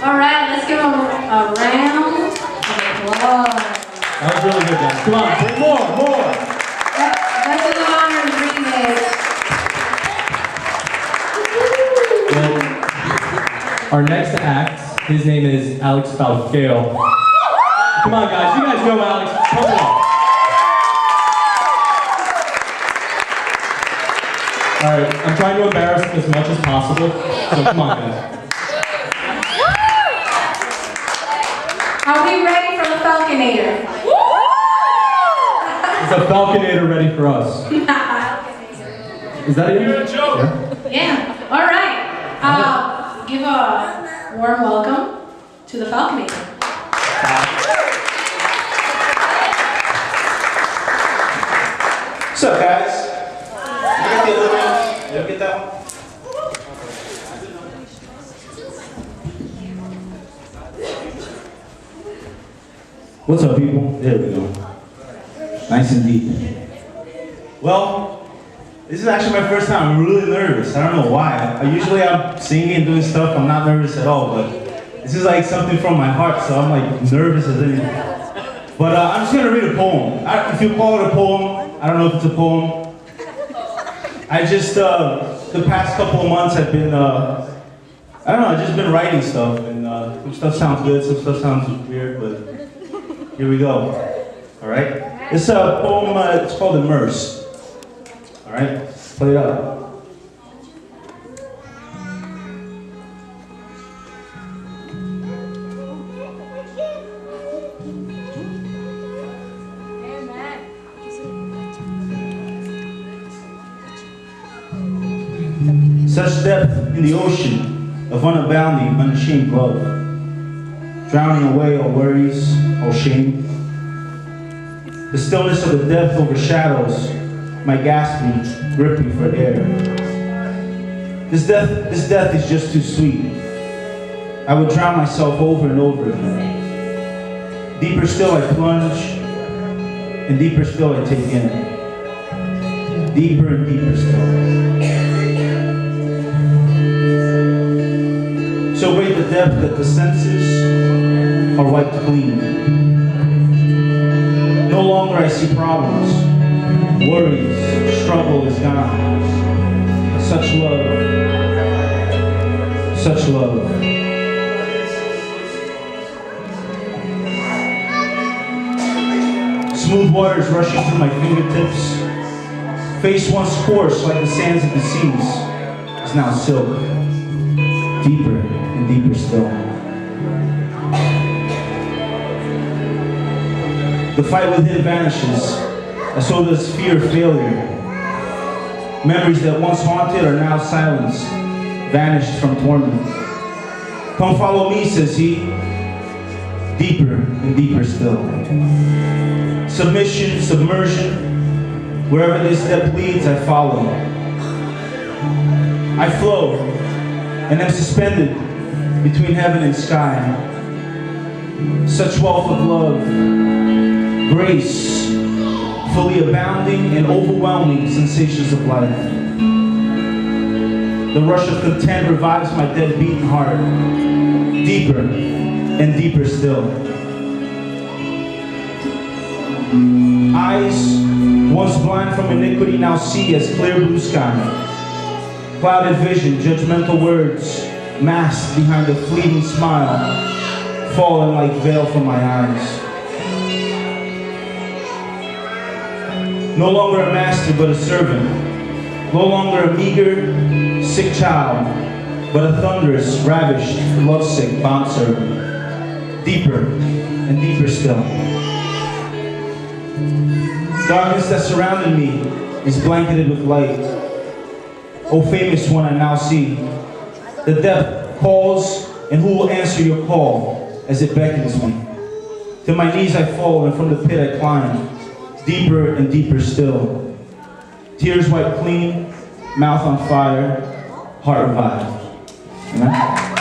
All right, let's give them a round of applause. That was really good, guys. Come on, bring more. Bachelor of Honors remix. Well, our next act, his name is Alex Falcale. Come on, guys. You guys know Alex. Come on. All right, I'm trying to embarrass him as much as possible, so come on, guys. Are we ready for the Falconator? Is the Falconator ready for us? Is that it? Yeah. All right. Give a warm welcome to the Falconator. What's up, guys? You get that one? What's up, people? There we go. Nice and deep. Well, this is actually my first time. I'm really nervous. I don't know why. Usually I'm singing and doing stuff. I'm not nervous at all, but this is like something from my heart, so I'm like nervous as anything. But I'm just gonna read a poem. If you call it a poem, I don't know if it's a poem. I just, the past couple of months I've been, I don't know, I've just been writing stuff, and some stuff sounds good, some stuff sounds weird, but here we go. All right? It's a poem, it's called Immerse. All right? Play it up. Such depth in the ocean of unabounding, unashamed love, drowning away all worries, all shame. The stillness of the depth overshadows my gasping, gripping for air. This death is just too sweet. I would drown myself over and over again. Deeper still I plunge, and deeper still I take in. Deeper and deeper still. So great the depth that the senses are wiped clean. No longer I see problems, worries, struggle is gone. Such love, such love. Smooth waters rushing through my fingertips. Face once coarse like the sands of the seas is now silk. Deeper and deeper still. The fight within vanishes, and so does fear of failure. Memories that once haunted are now silenced, vanished from torment. Come follow me, says he, deeper and deeper still. Submission, submersion, wherever this depth leads, I follow. I flow, and am suspended between heaven and sky. Such wealth of love, grace, fully abounding and overwhelming sensations of life. The rush of content revives my dead beating heart, deeper and deeper still. Eyes, once blind from iniquity, now see as clear blue sky. Clouded vision, judgmental words, masked behind a fleeting smile, falling like veil from my eyes. No longer a master, but a servant. No longer a meager, sick child, but a thunderous, ravished, lovesick bondservant. Deeper and deeper still. Darkness that surrounded me is blanketed with light. O famous one I now see, the depth calls, and who will answer your call as it beckons me? To my knees I fall, and from the pit I climb, deeper and deeper still. Tears wiped clean, mouth on fire, heart revived. Amen?